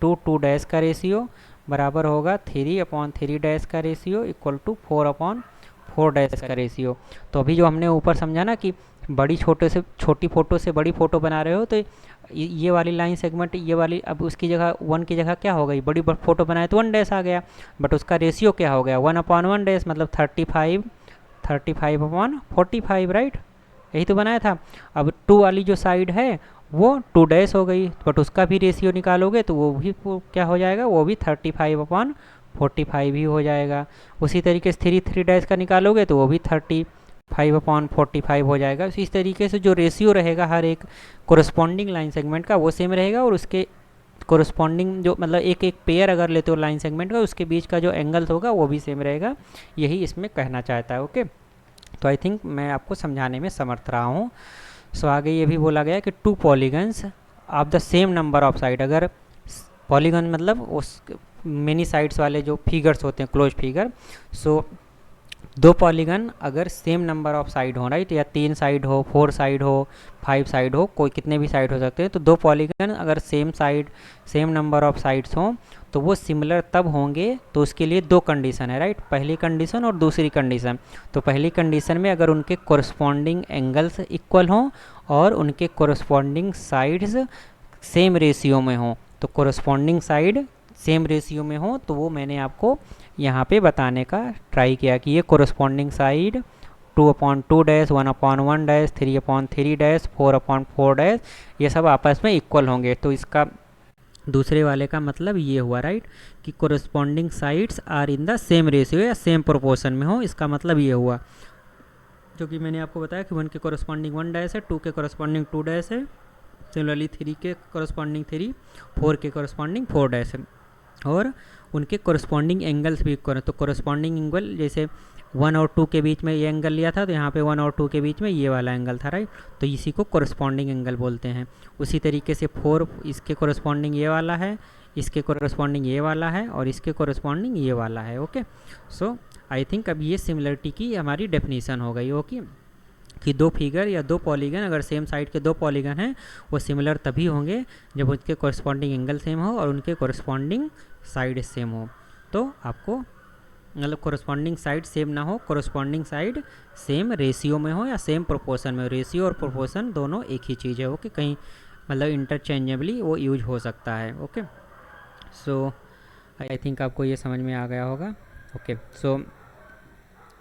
2 डैश का रेशियो बराबर होगा 3/3 डैश का रेशियो इक्वल टू 4/4 डैश का रेशियो। तो अभी जो हमने ऊपर समझा ना कि छोटी फ़ोटो से बड़ी फ़ोटो बना रहे हो, तो ये वाली लाइन सेगमेंट ये वाली अब उसकी जगह 1 की जगह क्या हो गई, बड़ी फ़ोटो बनाए तो 1 डैश आ गया, बट उसका रेशियो क्या हो गया 1/1 डैश, मतलब 35/45, राइट, यही तो बनाया था। अब 2 वाली जो साइड है वो 2 डैश हो गई, बट उसका भी रेशियो निकालोगे तो वो भी क्या हो जाएगा, वो भी 35/45 ही हो जाएगा। उसी तरीके से 3 डैश का निकालोगे तो वो भी 35/45 हो जाएगा। इस तरीके से जो रेशियो रहेगा हर एक कोरस्पॉन्डिंग लाइन सेगमेंट का वो सेम रहेगा, और उसके कोरस्पॉन्डिंग जो मतलब एक एक पेयर अगर लेते हो लाइन सेगमेंट का उसके बीच का जो एंगल्स होगा वो भी सेम रहेगा। यही इसमें कहना चाहता है, ओके। तो आई थिंक मैं आपको समझाने में समर्थ रहा हूँ। सो आगे ये भी बोला गया कि 2 polygons of the same number of side, अगर पॉलीगन मतलब उस मेनी साइड्स वाले जो फिगर्स होते हैं क्लोज फिगर, सो 2 पॉलीगन अगर सेम नंबर ऑफ साइड हो, राइट, या 3 साइड हो, 4 साइड हो, 5 साइड हो, कोई कितने भी साइड हो सकते हैं, तो 2 पॉलीगन अगर सेम नंबर ऑफ साइड्स हों तो वो सिमिलर तब होंगे। तो उसके लिए 2 कंडीशन है, राइट, पहली कंडीशन और दूसरी कंडीशन। तो पहली कंडीशन में अगर उनके कोरस्पॉन्डिंग एंगल्स इक्वल हों और उनके कोरस्पॉन्डिंग साइड्स सेम रेशियो में हों, तो कोरस्पॉन्डिंग साइड सेम रेशियो में हो, तो वो मैंने आपको यहाँ पे बताने का ट्राई किया कि ये corresponding side 2/2 dash, 1/1 dash, 3/3 dash, 4/4 dash, ये सब आपस में इक्वल होंगे। तो इसका दूसरे वाले का मतलब ये हुआ, राइट, कि corresponding sides are in the same ratio या सेम प्रोपोर्शन में हो, इसका मतलब ये हुआ। जो कि मैंने आपको बताया कि 1 के कोरस्पॉन्डिंग 1 डैश है, 2 के कोरस्पॉन्डिंग 2 डैश है, सिमिलरली 3 के कोरस्पॉन्डिंग 3, 4 के कोरस्पॉन्डिंग 4 डैश है, और उनके कोरस्पॉन्डिंग एंगल्स भी इक्वल है। तो कोरस्पॉन्डिंग एंगल जैसे 1 और 2 के बीच में ये एंगल लिया था, तो यहाँ पे 1 और 2 के बीच में ये वाला एंगल था, राइट, तो इसी को कोरस्पॉन्डिंग एंगल बोलते हैं। उसी तरीके से 4 इसके कोरस्पॉन्डिंग ये वाला है, इसके कोरस्पॉन्डिंग ये वाला है, और इसके कोरस्पॉन्डिंग ये वाला है, ओके। सो आई थिंक अब ये सिमिलरिटी की हमारी डेफिनीशन हो गई, ओके, कि 2 फिगर या 2 पॉलीगन अगर सेम साइड के 2 पॉलीगन हैं वो सिमिलर तभी होंगे जब उनके कोरस्पॉन्डिंग एंगल सेम हो और उनके कोरस्पॉन्डिंग साइड सेम हो, तो आपको मतलब कोरस्पॉन्डिंग साइड सेम ना हो, कोरस्पॉन्डिंग साइड सेम रेशियो में हो या सेम प्रोपोर्शन में हो। रेशियो और प्रोपोर्शन दोनों एक ही चीज़ है। ओके, कहीं मतलब इंटरचेंजेबली वो यूज हो सकता है। ओके, सो आई थिंक आपको ये समझ में आ गया होगा। Okay, so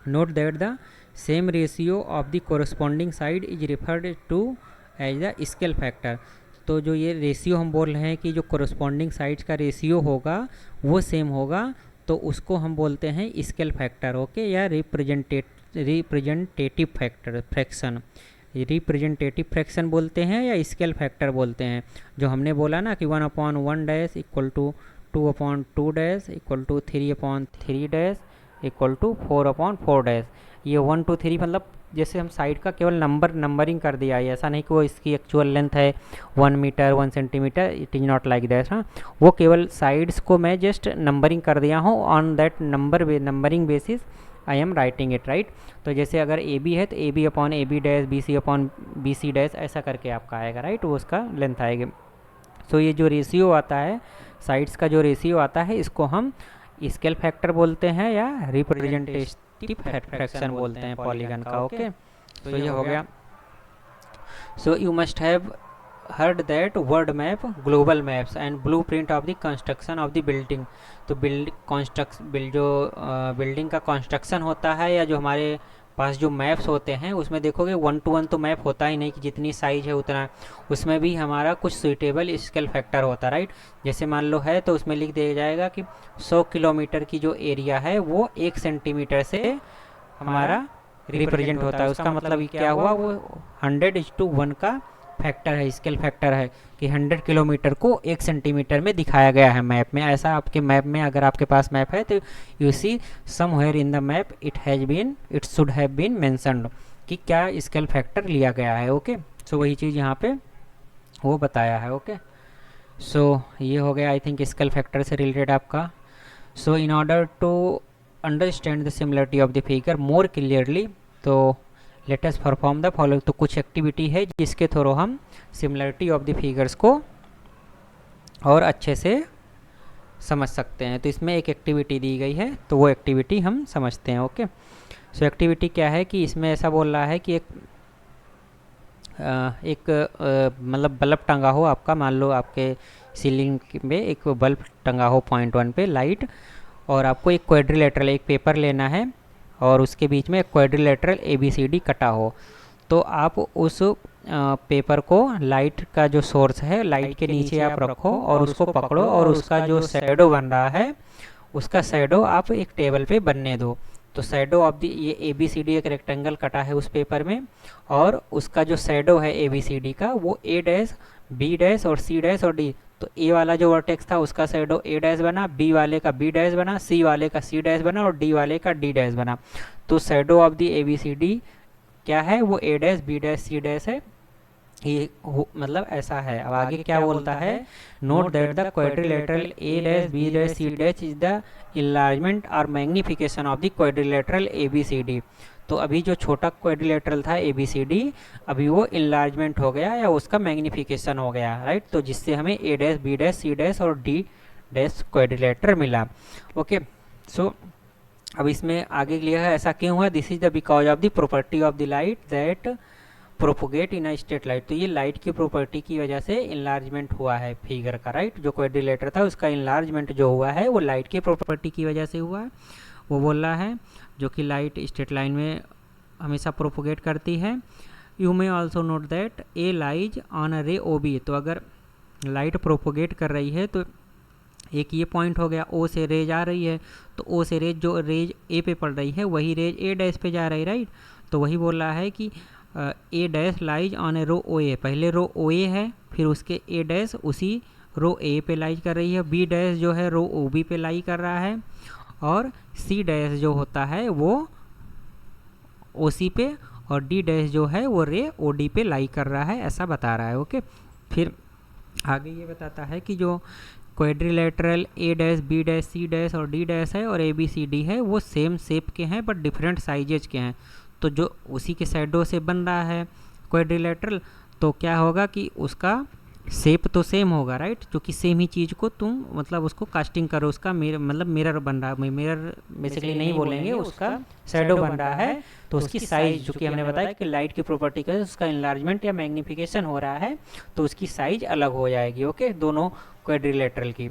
note that the same ratio of the corresponding side is referred to as the scale factor. तो जो ये रेशियो हम बोल रहे हैं कि जो कोरस्पॉन्डिंग साइड्स का रेशियो होगा वो सेम होगा, तो उसको हम बोलते हैं स्केल फैक्टर। ओके, या representative factor fraction, representative fraction बोलते हैं या स्केल फैक्टर बोलते हैं। जो हमने बोला ना कि 1/1 dash equal to 2/2 dash equal to 3/3 dash equal to 4/4 dash. ये 1 2 3 मतलब जैसे हम साइड का केवल नंबरिंग कर दिया है, ऐसा नहीं कि वो इसकी एक्चुअल लेंथ है 1 metre 1 centimetre, it is not like that. हाँ, वो केवल साइड्स को मैं जस्ट नंबरिंग कर दिया हूँ, on that numbering basis I am writing it, right. तो जैसे अगर ए बी है तो AB/AB डैश, BC/BC डैश, ऐसा करके आपका आएगा, राइट, वो उसका लेंथ आएगी। सो ये जो रेशियो आता है, साइड्स का जो रेशियो आता है, इसको हम स्केल फैक्टर बोलते हैं या रिप्रेजेंटेटिव फ्रैक्शन बोलते हैं पॉलीगन का। ओके, तो ये हो गया। So you must have heard that word map, global maps and blueprint of the construction of the building। तो बिल्डिंग का कंस्ट्रक्शन होता है या जो हमारे पास जो मैप्स होते हैं उसमें देखोगे 1 to 1 तो मैप होता ही नहीं कि जितनी साइज है उतना, उसमें भी हमारा कुछ सुइटेबल स्केल फैक्टर होता है, राइट। जैसे मान लो है तो उसमें लिख दिया जाएगा कि 100 किलोमीटर की जो एरिया है वो 1 सेंटीमीटर से हमारा रिप्रेजेंट होता है। उसका मतलब क्या हुआ, वो 100:1 का फैक्टर है, स्केल फैक्टर है कि 100 किलोमीटर को 1 सेंटीमीटर में दिखाया गया है मैप में। ऐसा आपके मैप में, अगर आपके पास मैप है तो you see somewhere in the map it should have been mentioned कि क्या स्केल फैक्टर लिया गया है। ओके, सो वही चीज़ यहाँ पे वो बताया है। ओके, सो ये हो गया आई थिंक स्केल फैक्टर से रिलेटेड आपका। So in order to understand the similarity of the figure more clearly, तो let us perform the following. तो कुछ एक्टिविटी है जिसके थ्रू हम सिमिलरिटी ऑफ द फिगर्स को और अच्छे से समझ सकते हैं। तो इसमें एक एक्टिविटी दी गई है, तो वो एक्टिविटी हम समझते हैं। ओके, सो एक्टिविटी क्या है कि इसमें ऐसा बोल रहा है कि एक मतलब बल्ब टंगा हो आपका, मान लो आपके सीलिंग में एक बल्ब टंगा हो पॉइंट 1 पे लाइट, और आपको एक क्वाड्रिलेटरल एक पेपर लेना है और उसके बीच में एक क्वाड्रिलेटरल ABCD कटा हो। तो आप उस पेपर को लाइट का जो सोर्स है लाइट के नीचे आप रखो और उसको पकड़ो, और उसका जो शैडो बन रहा है उसका शैडो आप एक टेबल पे बनने दो। तो शैडो ऑफ दी, ये ABCD एक रेक्टेंगल कटा है उस पेपर में, और उसका जो शैडो है ABCD का वो A डैश, B डैश और C डैश और D। तो A वाला जो वर्टेक्स था उसका शैडो A डैश बना, B वाले का B डैश बना, C वाले का C डैश बना और D वाले का D डैश बना। तो शैडो ऑफ दी ABCD क्या है, वो A dash, B dash, C dash है। ये मतलब ऐसा है। अब आगे क्या बोलता है, note that the quadrilateral A dash, B dash, C dash is the enlargement और magnification of the quadrilateral ABCD। तो अभी जो छोटा क्वाड्रिलेटरल था ABCD, अभी वो इनलार्जमेंट हो गया या उसका मैग्निफिकेशन हो गया, राइट। तो जिससे हमें A dash, B dash, C dash और D डैश क्वाड्रिलेटर मिला। ओके, सो अब इसमें आगे लिया है ऐसा क्यों हुआ, this is the because of the property of the light that propagate in a straight light. तो ये लाइट की प्रॉपर्टी की वजह से इनलार्जमेंट हुआ है फिगर का, राइट। जो क्वाड्रिलेटर था उसका इनलार्जमेंट जो हुआ है वो लाइट की प्रॉपर्टी की वजह से हुआ है, वो बोल रहा है, जो कि लाइट स्ट्रेट लाइन में हमेशा प्रोपोगेट करती है। You may also note that A lies on a रे OB। तो अगर लाइट प्रोपोगेट कर रही है तो एक ये पॉइंट हो गया, O से रेज आ रही है, तो O से रेज जो रेज A पे पड़ रही है वही रेज A डैश पे जा रही है, राइट। तो वही बोल रहा है कि A dash lies on a ray OA, पहले रो OA है, फिर उसके A डैश उसी रो A पे लाइज कर रही है, B डैश जो है रो OB पे लाई कर रहा है, और C डैश जो होता है वो OC पे, और D डैश जो है वो रे OD पे लाई कर रहा है, ऐसा बता रहा है। ओके, फिर आगे ये बताता है कि जो quadrilateral A dash, B dash, C dash और D डैश है और ABCD है वो सेम शेप के हैं बट डिफरेंट साइजेज के हैं। तो जो उसी के शैडो से बन रहा है क्वाड्रिलेटरल, तो क्या होगा कि उसका शेप तो सेम होगा राइट, क्योंकि सेम ही चीज़ को तुम मतलब उसको कास्टिंग करो, उसका मतलब मिरर बन रहा है, मिरर बेसिकली नहीं बोलेंगे, उसका शैडो बन रहा है। तो उसकी साइज जो कि हमने बताया कि लाइट की प्रॉपर्टी का उसका इन्लार्जमेंट या मैग्निफिकेशन हो रहा है, तो उसकी साइज अलग हो जाएगी। ओके, दोनों क्वाड्रिलेटरल की।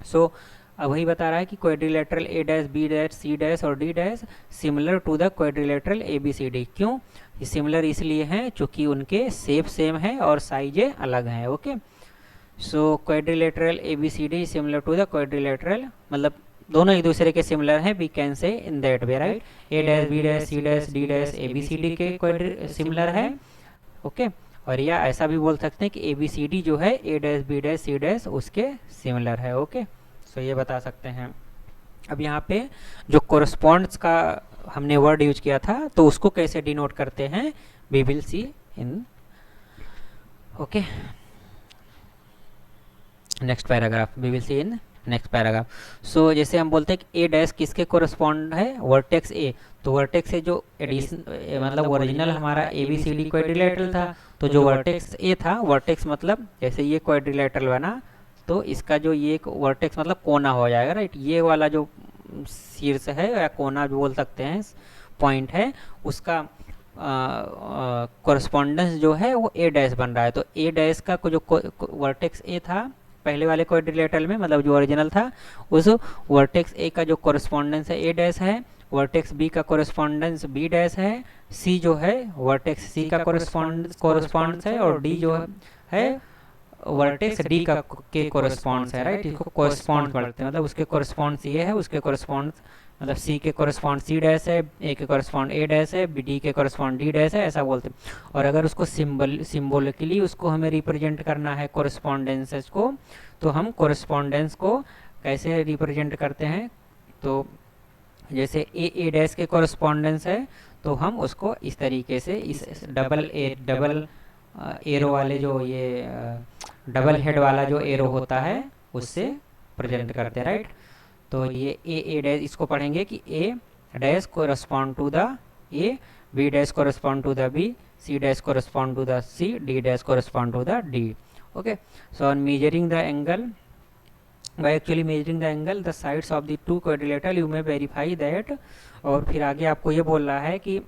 सो अब वही बता रहा है कि quadrilateral A dash B dash C dash और D dash similar to the quadrilateral A B C D. क्यों ये सिमिलर इसलिए हैं क्योंकि उनके शेप सेम है और साइजें अलग हैं। Okay, so quadrilateral A B C D similar to the quadrilateral, मतलब दोनों एक दूसरे के सिमिलर हैं, we can say in that way right. A dash B dash C dash D dash A B C D के similar है। Okay, और या ऐसा भी बोल सकते हैं कि ए बी सी डी जो है A dash B dash C dash उसके सिमिलर है। ओके, सो ये बता सकते हैं। अब यहाँ पे जो कोरस्पॉन्ड्स का हमने वर्ड यूज किया था, तो उसको कैसे डिनोट करते हैं we will see in. Okay, next paragraph we will see in next paragraph. So जैसे हम बोलते हैं कि ए डैश किसके कोरस्पॉन्ड है, वर्टेक्स ए। तो वर्टेक्स से जो एडिशन मतलब ओरिजिनल हमारा A B C D quadrilateral था, तो जो वर्टेक्स ए था, वर्टेक्स मतलब जैसे ये क्वाड्रिलेटरल बना, तो इसका जो ये वर्टेक्स मतलब कोना हो जाएगा राइट। ये वाला जो शीर्ष है या कोना जो बोल सकते हैं पॉइंट है, उसका कोरस्पॉन्डेंस जो है वो ए डैश बन रहा है। तो ए डैश का जो वर्टेक्स ए था पहले वाले क्वाड्रिलेटरल में, मतलब जो ओरिजिनल था, उस वर्टेक्स ए का जो कोरस्पॉन्डेंस है ए डैश है, वर्टेक्स बी का कोरस्पॉन्डेंस बी डैश है, सी जो है वर्टेक्स सी का कोरस्पॉन्डेंस है, और डी जो है वर्टेक्स डी का के कोरस्पॉन्ड्स है राइट। इसको कोरस्पॉन्ड पढ़ते हैं, मतलब उसके कोरस्पॉन्ड्स ये है, उसके कोरस्पॉन्ड्स मतलब सी के कोरस्पॉन्ड सी डैश है, ए के कोरस्पॉन्ड ए डैश है, डी के कोरस्पॉन्ड डी डैश है, ऐसा बोलते हैं। और अगर उसको सिम्बोलिकली उसको हमें रिप्रेजेंट करना है कोरस्पॉन्डेंसेस को, तो हम कोरस्पॉन्डेंस को कैसे रिप्रेजेंट करते हैं, तो जैसे ए डैश के कोरस्पॉन्डेंस है, तो हम उसको इस तरीके से इस डबल एरो वाले जो ये डबल हेड वाला जो एरो होता है उससे प्रेजेंट करते हैं राइट। तो ये ए डैश इसको पढ़ेंगे कि A dash correspond to the A, B dash correspond to the B, C dash correspond to the C, D dash correspond to the D. Okay, so on measuring the angle, by actually measuring the angle the sides of the two quadrilateral you may verify that। और फिर आगे आपको ये बोल रहा है कि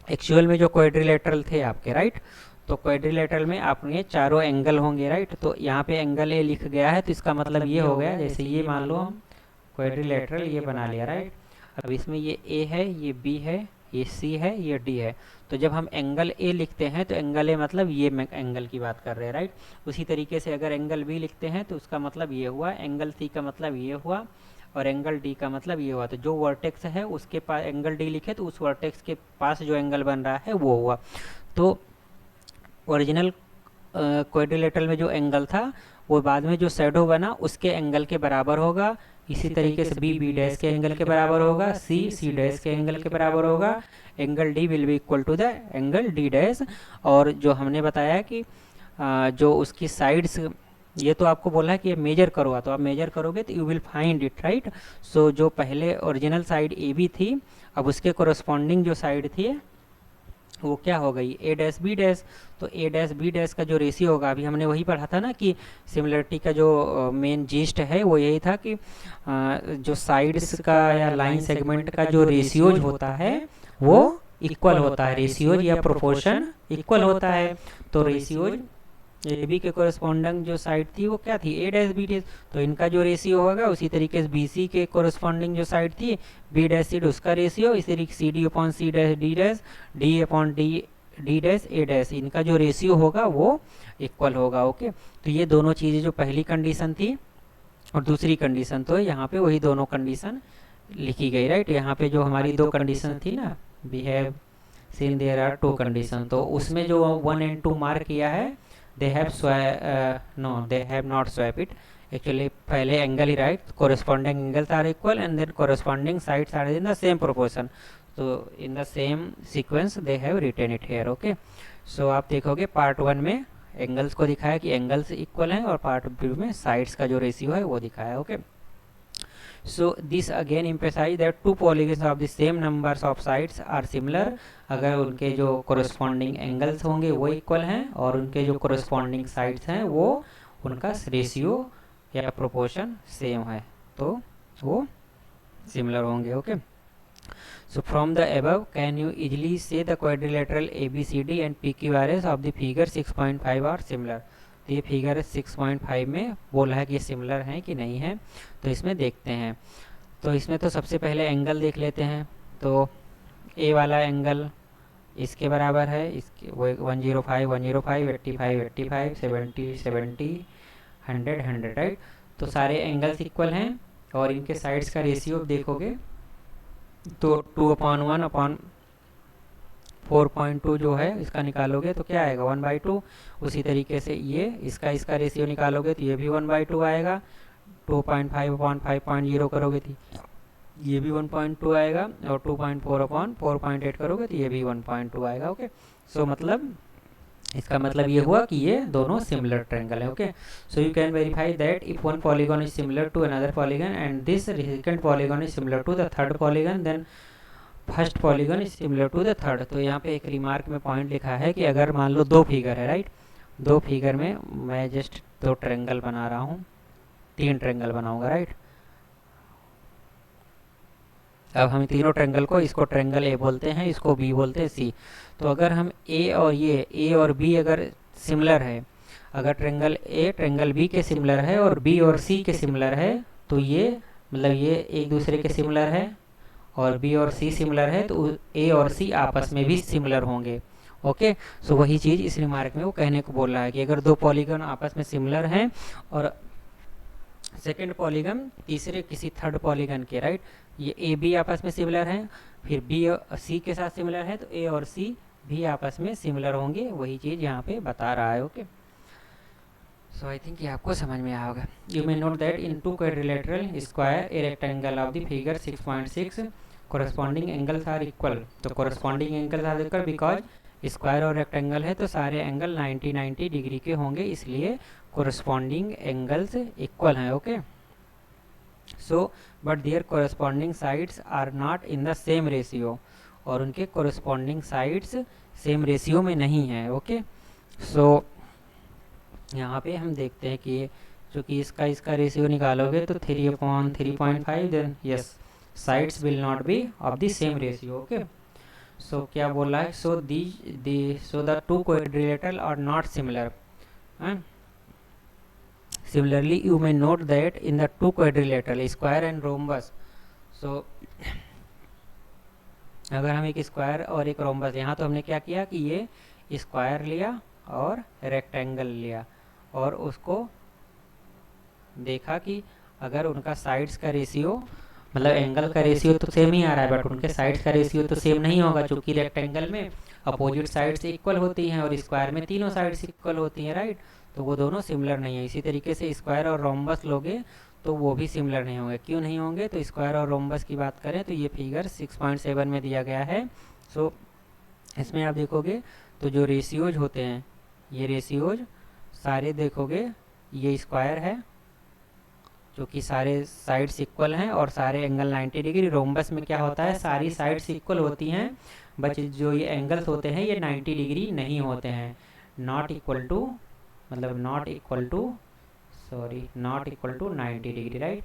actual में जो क्वाड्रिलेटरल थे आपके राइट, तो क्वाड्रिलेटरल में आपने चारों एंगल होंगे राइट। तो यहाँ पे एंगल ए लिख गया है, तो इसका मतलब ये हो गया, जैसे ये मान लो हम क्वाड्रिलेटरल ये बना लिया राइट। अब इसमें ये ए है, ये बी है, ये सी है, ये डी है। तो जब हम एंगल ए लिखते हैं तो एंगल ए मतलब ये एंगल की बात कर रहे हैं राइट। उसी तरीके से अगर एंगल बी लिखते हैं तो उसका मतलब ये हुआ, एंगल सी का मतलब ये हुआ, और एंगल डी का मतलब ये हुआ। तो जो वर्टेक्स है उसके पास एंगल डी लिखे तो उस वर्टेक्स के पास जो एंगल बन रहा है वो हुआ। तो ओरिजिनल क्वाड्रिलेटरल में जो एंगल था वो बाद में जो शैडो बना उसके एंगल के बराबर होगा। इसी तरीके से बी डैश के एंगल के बराबर होगा, सी डैश के एंगल के बराबर होगा, angle D will be equal to the angle D dash. और जो हमने बताया कि जो उसकी साइड्स, ये तो आपको बोला है कि मेजर करो, तो आप मेजर करोगे तो you will find it right. सो जो पहले ओरिजिनल साइड ए बी थी, अब उसके कोरस्पॉन्डिंग जो साइड थी वो क्या हो गई, ए डैश बी डैश। तो ए डैश बी डैश का जो रेशियो होगा, अभी हमने वही पढ़ा था ना कि सिमिलरिटी का जो मेन जीस्ट है वो यही था कि जो साइड्स का या लाइन सेगमेंट का जो रेशियोज होता है वो इक्वल होता है, रेशियोज या प्रोपोर्शन इक्वल होता है। तो रेशियोज ए बी के कोरस्पॉन्डिंग जो साइड थी वो क्या थी, ए डैश बी डैश, तो इनका जो रेशियो होगा उसी तरीके से बी सी के कोरस्पॉन्डिंग जो साइड थी बी डैश सी उसका रेशियो, इसी तरीके C D upon C dash D dash, D upon D dash A dash, इनका जो रेशियो होगा वो इक्वल होगा। ओके, तो ये दोनों चीज़ें जो पहली कंडीशन थी और दूसरी कंडीशन, तो यहाँ पे वही दोनों कंडीशन लिखी गई राइट। यहाँ पे जो हमारी दो कंडीशन थी ना, we have seen there are two condition, तो उसमें जो 1 and 2 मार्क किया है, they have no they have not swap it actually, पहले angle he right, corresponding angles are equal and then corresponding sides are in the same proportion, so in the same sequence they have written it here। okay, so आप देखोगे part 1 में angles को दिखाया कि angles equal हैं, और part 2 में sides का जो रेशियो है वो दिखाया। Okay, so this again emphasise that two polygons of the same numbers of sides are similar, अगर उनके जो कोरस्पॉन्डिंग एंगल्स होंगे वो इक्वल हैं और उनके जो कोरस्पॉन्डिंग साइड्स हैं वो उनका रेशियो या प्रोपोर्शन सेम है तो वो सिमिलर होंगे। Okay, so from the above can you easily say the quadrilateral ABCD and PQRS of the figure 6.5 are similar? तो ये फिगर 6.5 में बोला है कि ये सिमिलर हैं कि नहीं है, तो इसमें देखते हैं। तो इसमें तो सबसे पहले एंगल देख लेते हैं। तो ए वाला एंगल इसके बराबर है, इसके वो 105 105 85 85 70 70 100 100 राइट। तो सारे एंगल्स इक्वल हैं और इनके साइड्स का रेशियो देखोगे तो 2/1/4.2 जो है इसका निकालोगे तो क्या आएगा 1/2। उसी तरीके से ये इसका रेशियो निकालोगे तो ये भी 1/2 आएगा। 2.5/5.0 करोगे तो ये भी 1.2 आएगा और 2.4/4.8 करोगे तो ये भी 1.2 आएगा। ओके, सो मतलब इसका मतलब ये हुआ कि ये दोनों सिमिलर ट्रायंगल है। Okay, so you can verify that if one polygon is similar to another polygon and this second polygon is similar to the third polygon then first polygon is similar to the third. तो यहाँ पे एक remark में point लिखा है कि अगर मान लो दो फिगर है राइट, दो फिगर में मैं जस्ट दो ट्रायंगल बना रहा हूँ, तीन ट्रायंगल बनाऊंगा राइट। अब हम तीनों ट्रायंगल को, इसको ट्रायंगल ए बोलते हैं, इसको बी बोलते हैं, सी। तो अगर हम ए और बी अगर सिमिलर है, अगर ट्रायंगल ए ट्रायंगल बी के सिमिलर है और बी और सी के सिमिलर है तो ये मतलब ये एक दूसरे के सिमिलर है और बी और सी सिमिलर है तो ए और सी आपस में भी सिमिलर होंगे। ओके, सो वही चीज़ इस रिमार्क में वो कहने को बोल रहा है कि अगर दो पॉलीगॉन आपस में सिमिलर हैं और सेकेंड पॉलीगॉन तीसरे किसी थर्ड पॉलीगॉन के राइट, ये ए बी आपस में सिमिलर हैं, फिर बी और सी के साथ सिमिलर है तो ए और सी भी आपस में सिमिलर होंगे, वही चीज़ यहाँ पे बता रहा है। ओके, सो आई थिंक ये आपको समझ में आया होगा। You may note that in two quadrilateral square a rectangle of the figure 6.6 corresponding angles are equal. तो corresponding angles are equal because square और रेक्टेंगल है तो सारे एंगल 90 डिग्री के होंगे, इसलिए कोरस्पॉन्डिंग एंगल्स इक्वल हैं। Okay, so but their corresponding sides are not in the same ratio, और उनके कोरस्पॉन्डिंग साइड्स सेम रेशियो में नहीं है। ओके, सो यहाँ पे हम देखते हैं कि जो कि इसका रेशियो निकालोगे तो 3/3.5 then yes sides will not be of the same ratio. Okay, so क्या बोला है, so the two quadrilateral are not similar. Similarly, you may note that in the two quadrilateral square and rhombus, so अगर हम एक square और एक rhombus, यहाँ तो हमने क्या किया कि ये स्क्वायर लिया और रेक्टेंगल लिया और उसको देखा कि अगर उनका साइड्स का रेशियो मतलब एंगल का रेशियो तो सेम ही आ रहा है बट उनके साइड्स का रेशियो तो सेम नहीं होगा, क्योंकि रेक्टेंगल में अपोजिट साइड्स इक्वल होती हैं और स्क्वायर में तीनों साइड्स इक्वल होती हैं राइट, तो वो दोनों सिमिलर नहीं है। इसी तरीके से स्क्वायर और रोम्बस लोगे तो वो भी सिमिलर नहीं होंगे। क्यों नहीं होंगे, तो स्क्वायर और रोम्बस की बात करें तो ये फिगर 6.7 में दिया गया है। सो इसमें आप देखोगे तो जो रेशियोज होते हैं, ये रेशियोज सारे देखोगे ये स्क्वायर है जो कि सारे साइड्स इक्वल हैं और सारे एंगल 90 डिग्री। रोम्बस में क्या होता है, सारी साइड्स इक्वल होती हैं बट जो ये एंगल्स होते हैं ये 90 डिग्री नहीं होते हैं, not equal to 90 degree right.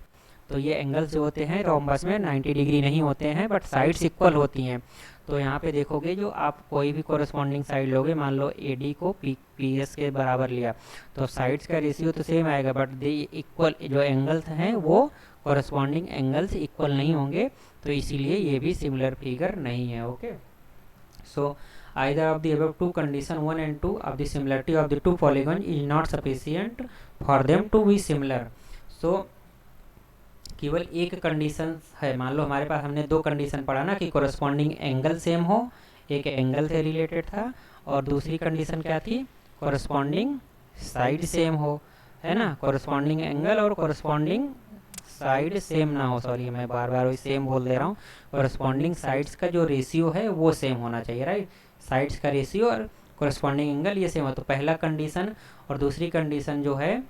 तो ये एंगल्स जो होते हैं रोम्बस में 90 डिग्री नहीं होते हैं बट साइड्स इक्वल होती हैं। तो यहाँ पे देखोगे जो आप कोई भी कोरस्पॉन्डिंग साइड लोगे, मान लो AD को PS के बराबर लिया तो साइड्स का रेशियो तो सेम आएगा बट दे इक्वल, जो एंगल्स हैं वो कोरस्पॉन्डिंग एंगल्स इक्वल नहीं होंगे, तो इसीलिए ये भी सिमिलर फिगर नहीं है। Okay, so either of the above two condition 1 and 2 of the similarity of the two polygon is not sufficient for them to be similar। so केवल एक कंडीशन है, मान लो हमारे पास हमने दो कंडीशन पढ़ा ना कि कोरस्पॉन्डिंग एंगल सेम हो, एक एंगल से रिलेटेड था और दूसरी कंडीशन क्या थी, कोरस्पॉन्डिंग साइड सेम हो, है ना। कोरस्पॉन्डिंग एंगल और कोरस्पॉन्डिंग साइड सेम ना हो, सॉरी मैं बार बार वही सेम बोल दे रहा हूँ, कोरस्पॉन्डिंग साइड्स का जो रेशियो है वो सेम होना चाहिए राइट, साइड्स का रेशियो और कोरस्पॉन्डिंग एंगल ये सेम हो। तो पहला कंडीशन और दूसरी कंडीशन जो है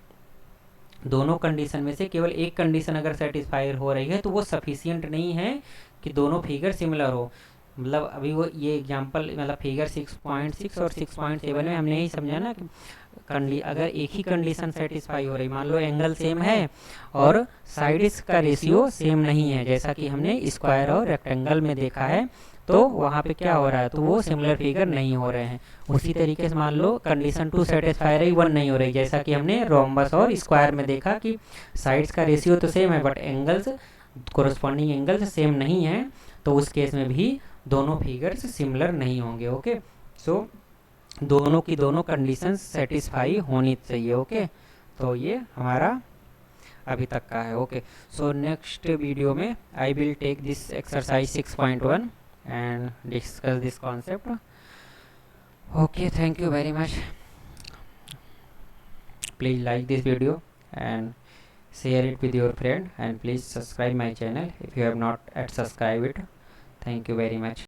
दोनों कंडीशन में से केवल एक कंडीशन अगर सेटिस्फाई हो रही है तो वो सफिशियंट नहीं है कि दोनों फिगर सिमिलर हो। मतलब अभी वो ये एग्जांपल मतलब फिगर 6.6 और 6.7 में हमने यही समझा ना कि अगर एक ही कंडीशन सेटिस्फाई हो रही, मान लो एंगल सेम है और साइड्स का रेशियो सेम नहीं है, जैसा कि हमने स्क्वायर और रेक्टेंगल में देखा है, तो वहाँ पे क्या हो रहा है, तो वो सिमिलर फिगर नहीं हो रहे हैं। उसी तरीके से मान लो कंडीशन 2 सेटिस्फाई रही, 1 नहीं हो रही, जैसा कि हमने रोम्बस और स्क्वायर में देखा कि साइड्स का रेशियो तो सेम है but angles, corresponding angles same नहीं है, तो उस केस में भी दोनों फिगर्स सिमिलर नहीं होंगे। ओके, सो दोनों की दोनों कंडीशंस सेटिस्फाई होनी चाहिए। ओके, तो ये हमारा अभी तक का है। ओके, सो नेक्स्ट वीडियो में I will take this exercise 6.1 and discuss this concept. Okay, thank you very much. Please like this video and share it with your friend, and please subscribe my channel if you have not yet subscribed it. Thank you very much.